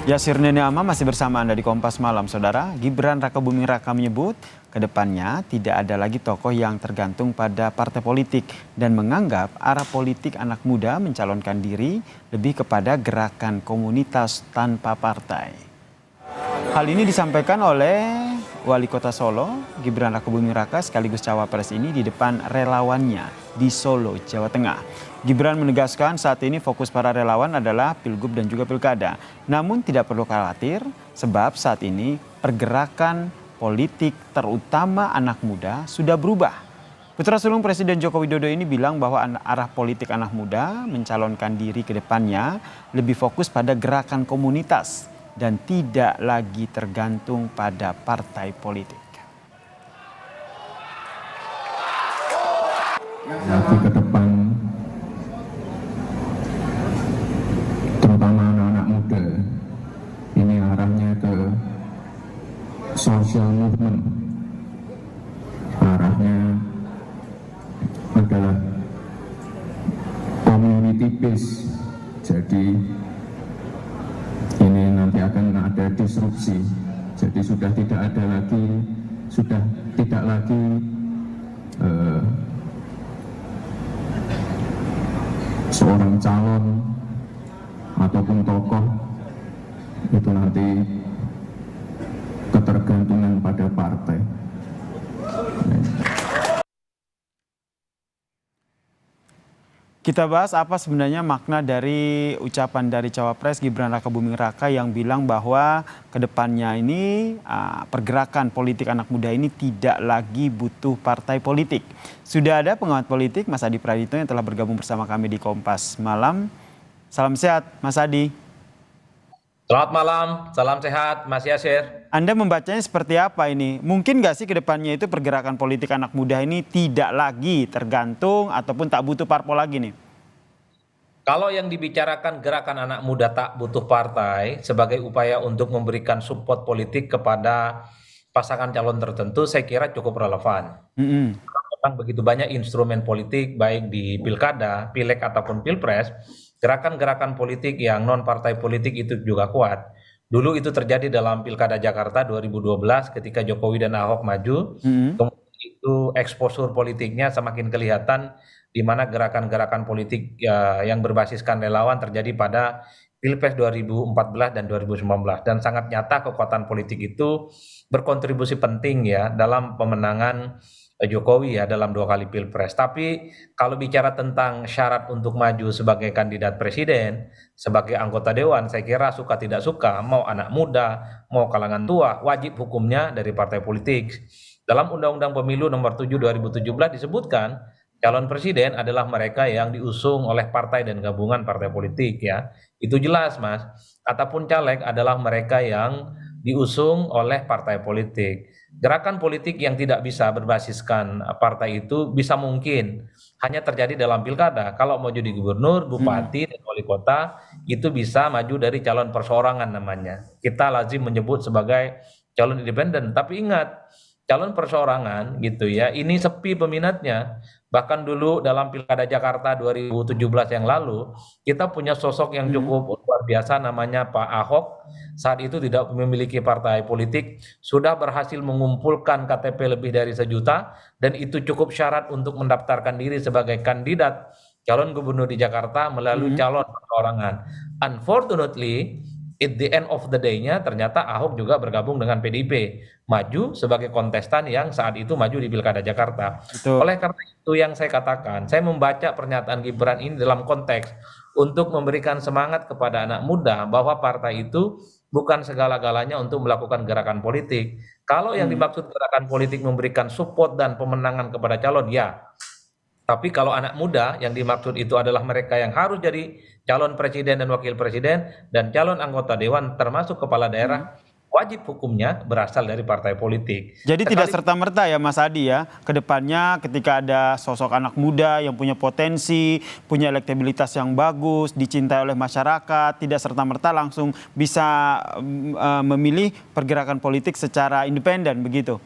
Yasir Neneama masih bersama Anda di Kompas Malam, Saudara. Gibran Rakabuming Raka menyebut kedepannya tidak ada lagi tokoh yang tergantung pada partai politik dan menganggap arah politik anak muda mencalonkan diri lebih kepada gerakan komunitas tanpa partai. Hal ini disampaikan oleh Wali Kota Solo, Gibran Rakabuming Raka sekaligus cawapres ini di depan relawannya di Solo, Jawa Tengah. Gibran menegaskan saat ini fokus para relawan adalah Pilgub dan juga Pilkada. Namun tidak perlu khawatir sebab saat ini pergerakan politik terutama anak muda sudah berubah. Putra sulung Presiden Joko Widodo ini bilang bahwa arah politik anak muda mencalonkan diri ke depannya lebih fokus pada gerakan komunitas dan tidak lagi tergantung pada partai politik. Nanti ke depan terutama anak-anak muda ini arahnya ke social movement, arahnya adalah community based. Jadi ini nanti akan ada disrupsi, jadi sudah tidak lagi seorang calon ataupun tokoh itu nanti ketergantungan pada partai. Kita bahas apa sebenarnya makna dari ucapan dari cawapres Gibran Rakabuming Raka yang bilang bahwa kedepannya ini pergerakan politik anak muda ini tidak lagi butuh partai politik. Sudah ada pengamat politik Mas Adi Praditno yang telah bergabung bersama kami di Kompas Malam. Salam sehat Mas Adi. Selamat malam, salam sehat Mas Yasir. Anda membacanya seperti apa ini? Mungkin nggak sih kedepannya itu pergerakan politik anak muda ini tidak lagi tergantung ataupun tak butuh parpol lagi nih? Kalau yang dibicarakan gerakan anak muda tak butuh partai sebagai upaya untuk memberikan support politik kepada pasangan calon tertentu, saya kira cukup relevan. Memang begitu banyak instrumen politik baik di pilkada, pileg ataupun pilpres, gerakan-gerakan politik yang non partai politik itu juga kuat. Dulu itu terjadi dalam Pilkada Jakarta 2012 ketika Jokowi dan Ahok maju. Kemudian itu eksposur politiknya semakin kelihatan di mana gerakan-gerakan politik yang berbasiskan relawan terjadi pada Pilpres 2014 dan 2019. Dan sangat nyata kekuatan politik itu berkontribusi penting ya dalam pemenangan Jokowi ya dalam 2 kali Pilpres. Tapi kalau bicara tentang syarat untuk maju sebagai kandidat presiden, sebagai anggota dewan, saya kira suka tidak suka, mau anak muda, mau kalangan tua, wajib hukumnya dari partai politik. Dalam Undang-Undang Pemilu nomor 7 2017 disebutkan calon presiden adalah mereka yang diusung oleh partai dan gabungan partai politik ya. Itu jelas Mas. Ataupun caleg adalah mereka yang diusung oleh partai politik. Gerakan politik yang tidak bisa berbasiskan partai itu bisa mungkin hanya terjadi dalam pilkada. Kalau mau jadi gubernur, bupati, dan wali kota itu bisa maju dari calon perseorangan namanya. Kita lazim menyebut sebagai calon independen. Tapi ingat, calon perseorangan gitu ya, ini sepi peminatnya. Bahkan dulu dalam Pilkada Jakarta 2017 yang lalu, kita punya sosok yang cukup luar biasa namanya Pak Ahok. Saat itu tidak memiliki partai politik, sudah berhasil mengumpulkan KTP lebih dari 1 juta, dan itu cukup syarat untuk mendaftarkan diri sebagai kandidat calon gubernur di Jakarta melalui calon perseorangan. Unfortunately, at the end of the day-nya ternyata Ahok juga bergabung dengan PDIP, maju sebagai kontestan yang saat itu maju di Pilkada Jakarta. Betul. Oleh karena itu yang saya katakan, saya membaca pernyataan Gibran ini dalam konteks untuk memberikan semangat kepada anak muda bahwa partai itu bukan segala-galanya untuk melakukan gerakan politik. Kalau yang dimaksud gerakan politik memberikan support dan pemenangan kepada calon, ya. Tapi kalau anak muda yang dimaksud itu adalah mereka yang harus jadi calon presiden dan wakil presiden dan calon anggota dewan termasuk kepala daerah, wajib hukumnya berasal dari partai politik. Jadi tidak serta-merta ya Mas Adi ya, kedepannya ketika ada sosok anak muda yang punya potensi, punya elektabilitas yang bagus, dicintai oleh masyarakat, tidak serta-merta langsung bisa memilih pergerakan politik secara independen begitu?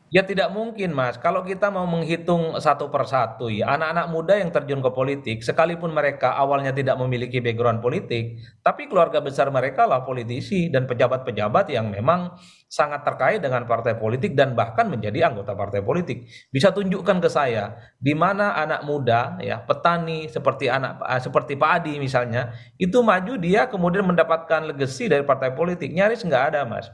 Ya tidak mungkin Mas, kalau kita mau menghitung satu persatu ya, anak-anak muda yang terjun ke politik, sekalipun mereka awalnya tidak memiliki background politik, tapi keluarga besar mereka lah politisi dan pejabat-pejabat yang memang sangat terkait dengan partai politik dan bahkan menjadi anggota partai politik. Bisa tunjukkan ke saya di mana anak muda ya, petani seperti Pak Adi misalnya, itu maju dia kemudian mendapatkan legacy dari partai politik, nyaris nggak ada Mas.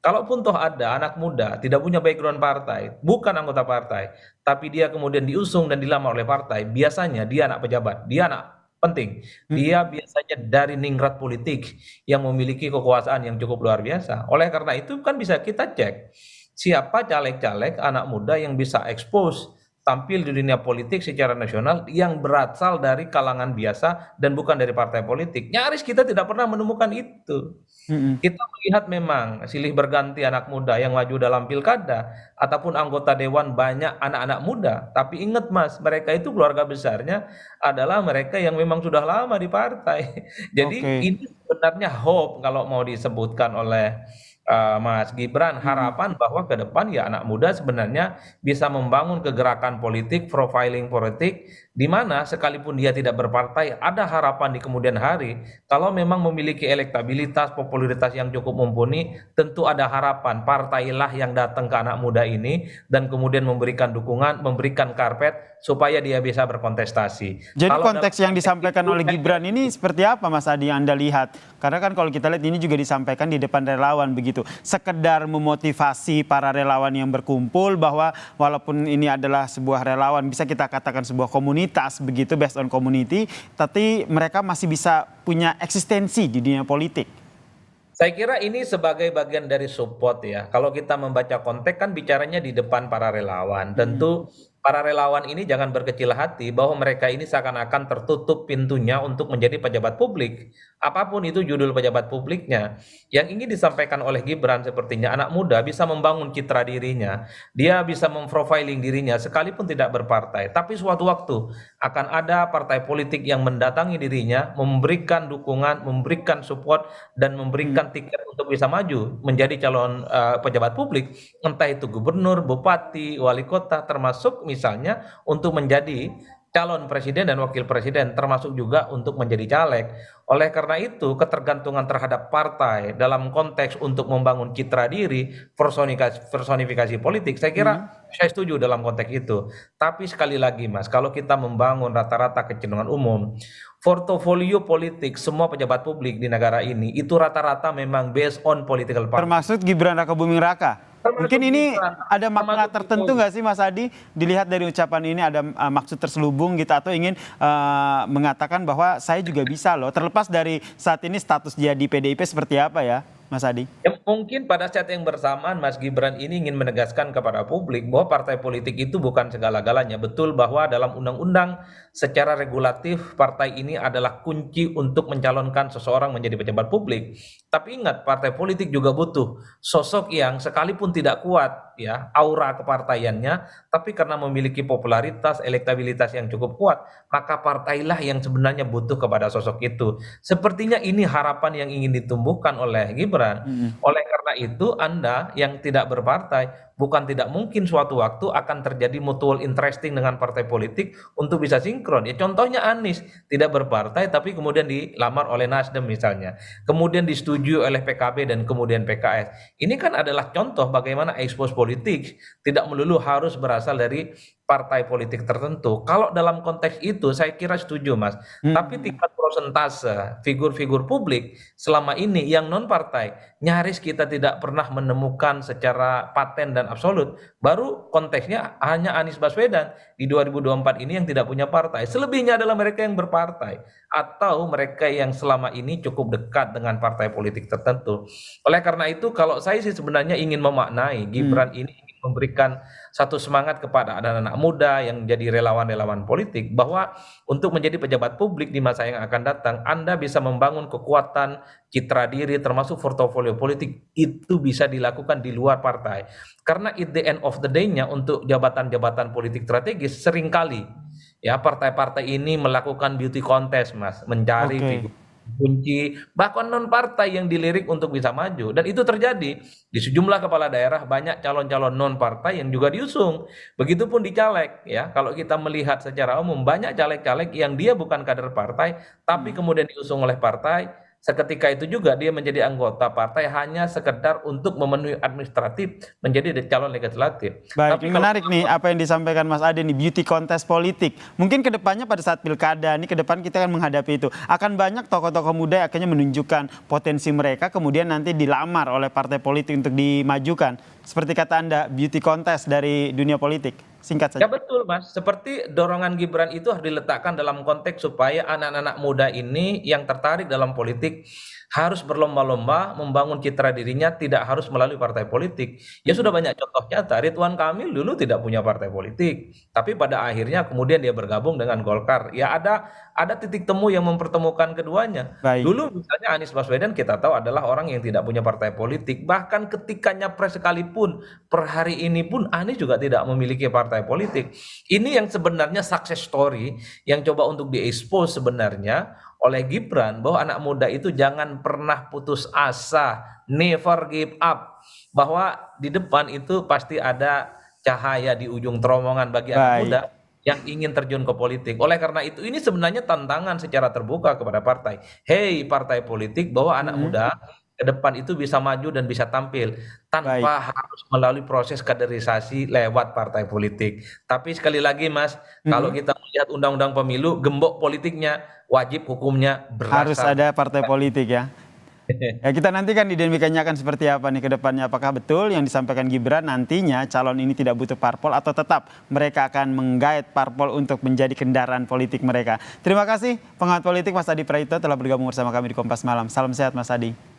Kalaupun toh ada anak muda tidak punya background partai, bukan anggota partai, tapi dia kemudian diusung dan dilamar oleh partai, biasanya dia anak pejabat, dia anak penting. Mm-mm. Dia biasanya dari ningrat politik yang memiliki kekuasaan yang cukup luar biasa. Oleh karena itu kan bisa kita cek siapa caleg-caleg anak muda yang bisa expose tampil di dunia politik secara nasional yang berasal dari kalangan biasa dan bukan dari partai politik. Nyaris kita tidak pernah menemukan itu. Mm-mm. Kita melihat memang silih berganti anak muda yang maju dalam pilkada ataupun anggota dewan banyak anak-anak muda. Tapi ingat Mas, mereka itu keluarga besarnya adalah mereka yang memang sudah lama di partai. Jadi Oke. ini sebenarnya hope kalau mau disebutkan oleh Mas Gibran, Mm-mm. harapan bahwa ke depan ya anak muda sebenarnya bisa membangun kegerakan politik, profiling politik, di mana sekalipun dia tidak berpartai, ada harapan di kemudian hari kalau memang memiliki elektabilitas, popularitas yang cukup mumpuni, tentu ada harapan partailah yang datang ke anak muda ini dan kemudian memberikan dukungan, memberikan karpet supaya dia bisa berkontestasi. Jadi Kalau dalam konteks yang konteks disampaikan itu, oleh Gibran ini seperti apa Mas Adi yang Anda lihat? Karena kan kalau kita lihat ini juga disampaikan di depan relawan begitu. Sekedar memotivasi para relawan yang berkumpul bahwa walaupun ini adalah sebuah relawan, bisa kita katakan sebuah komunitas begitu, based on community, tapi mereka masih bisa punya eksistensi di dunia politik. saya kira ini sebagai bagian dari support ya. Kalau kita membaca konteks kan bicaranya di depan para relawan. Mm-mm. Tentu para relawan ini jangan berkecil hati bahwa mereka ini seakan-akan tertutup pintunya untuk menjadi pejabat publik. Apapun itu judul pejabat publiknya. Yang ingin disampaikan oleh Gibran sepertinya anak muda bisa membangun citra dirinya. Dia bisa memprofiling dirinya sekalipun tidak berpartai. Tapi suatu waktu akan ada partai politik yang mendatangi dirinya, memberikan dukungan, memberikan support dan memberikan tiket untuk bisa maju menjadi calon pejabat publik, entah itu gubernur, bupati, wali kota, termasuk misalnya untuk menjadi calon presiden dan wakil presiden, termasuk juga untuk menjadi caleg. Oleh karena itu, ketergantungan terhadap partai dalam konteks untuk membangun citra diri, personifikasi politik, saya kira saya setuju dalam konteks itu. Tapi sekali lagi, Mas, kalau kita membangun rata-rata kecenderungan umum, portofolio politik semua pejabat publik di negara ini itu rata-rata memang based on political party. Termasuk Gibran Rakabuming Raka. Mungkin Termasuk ini Gibran, ada makna termasuk tertentu Jokowi. nggak sih Mas Adi? Dilihat dari ucapan ini ada maksud terselubung gitu atau ingin mengatakan bahwa saya juga bisa loh. Terlepas dari saat ini status dia di PDIP seperti apa ya Mas Adi? Ya, mungkin pada saat yang bersamaan Mas Gibran ini ingin menegaskan kepada publik bahwa partai politik itu bukan segala-galanya. Betul bahwa dalam undang-undang secara regulatif partai ini adalah kunci untuk mencalonkan seseorang menjadi pejabat publik. Tapi ingat partai politik juga butuh sosok yang sekalipun tidak kuat ya aura kepartaiannya, tapi karena memiliki popularitas, elektabilitas yang cukup kuat, maka partailah yang sebenarnya butuh kepada sosok itu. Sepertinya ini harapan yang ingin ditumbuhkan oleh Gibran. Mm-mm. Oleh karena itu, Anda yang tidak berpartai, bukan tidak mungkin suatu waktu akan terjadi mutual interesting dengan partai politik untuk bisa sinkron. Ya contohnya Anies tidak berpartai tapi kemudian dilamar oleh Nasdem misalnya. Kemudian disetujui oleh PKB dan kemudian PKS. Ini kan adalah contoh bagaimana ekspos politik tidak melulu harus berasal dari partai politik tertentu. Kalau dalam konteks itu saya kira setuju Mas. Tapi Mm-mm. tingkat prosentase figur-figur publik selama ini yang non partai nyaris kita tidak pernah menemukan secara paten dan absolut. Baru konteksnya hanya Anies Baswedan di 2024 ini yang tidak punya partai. Selebihnya adalah mereka yang berpartai atau mereka yang selama ini cukup dekat dengan partai politik tertentu. Oleh karena itu kalau saya sih sebenarnya ingin memaknai Mm. Gibran ini ingin memberikan satu semangat kepada anak-anak muda yang jadi relawan-relawan politik bahwa untuk menjadi pejabat publik di masa yang akan datang, Anda bisa membangun kekuatan citra diri termasuk portofolio politik itu bisa dilakukan di luar partai. Karena at the end of the day-nya untuk jabatan-jabatan politik strategis seringkali ya partai-partai ini melakukan beauty contest Mas, mencari Oke. figur kunci, bahkan non partai yang dilirik untuk bisa maju. Dan itu terjadi di sejumlah kepala daerah, banyak calon-calon non partai yang juga diusung. Begitupun di caleg ya. Kalau kita melihat secara umum banyak caleg-caleg yang dia bukan kader partai tapi kemudian diusung oleh partai. Seketika itu juga dia menjadi anggota partai hanya sekedar untuk memenuhi administratif menjadi calon legislatif. Baik, Tapi ini kalau menarik nih apa yang disampaikan Mas Ade nih, beauty contest politik. Mungkin kedepannya pada saat pilkada, ini ke depan kita akan menghadapi itu. Akan banyak tokoh-tokoh muda yang akhirnya menunjukkan potensi mereka, kemudian nanti dilamar oleh partai politik untuk dimajukan. Seperti kata Anda, beauty contest dari dunia politik. Singkat saja. ya betul Mas, seperti dorongan Gibran itu harus diletakkan dalam konteks supaya anak-anak muda ini yang tertarik dalam politik harus berlomba-lomba membangun citra dirinya tidak harus melalui partai politik. Ya sudah banyak contoh nyata, Ridwan Kamil dulu tidak punya partai politik, tapi pada akhirnya kemudian dia bergabung dengan Golkar. Ya ada titik temu yang mempertemukan keduanya. Baik, Dulu misalnya Anies Baswedan kita tahu adalah orang yang tidak punya partai politik, bahkan ketika nyapres sekalipun per hari ini pun Anies juga tidak memiliki partai politik. Ini yang sebenarnya success story yang coba untuk diekspos sebenarnya oleh Gibran bahwa anak muda itu jangan pernah putus asa, never give up. Bahwa di depan itu pasti ada cahaya di ujung terowongan bagi anak baik. muda yang ingin terjun ke politik. Oleh karena itu ini sebenarnya tantangan secara terbuka kepada partai. Hey partai politik, bahwa anak muda ke depan itu bisa maju dan bisa tampil Baik. tanpa harus melalui proses kaderisasi lewat partai politik. Tapi sekali lagi Mas, kalau Mhm. kita melihat undang-undang pemilu, gembok politiknya wajib hukumnya Harus berasal. ada partai politik ya. Ya, kita nantikan dinamikanya akan seperti apa nih ke depannya. Apakah betul yang disampaikan Gibran nantinya calon ini tidak butuh parpol atau tetap mereka akan menggait parpol untuk menjadi kendaraan politik mereka. Terima kasih pengamat politik Mas Adi Praitno telah bergabung bersama kami di Kompas Malam. Salam sehat Mas Adi.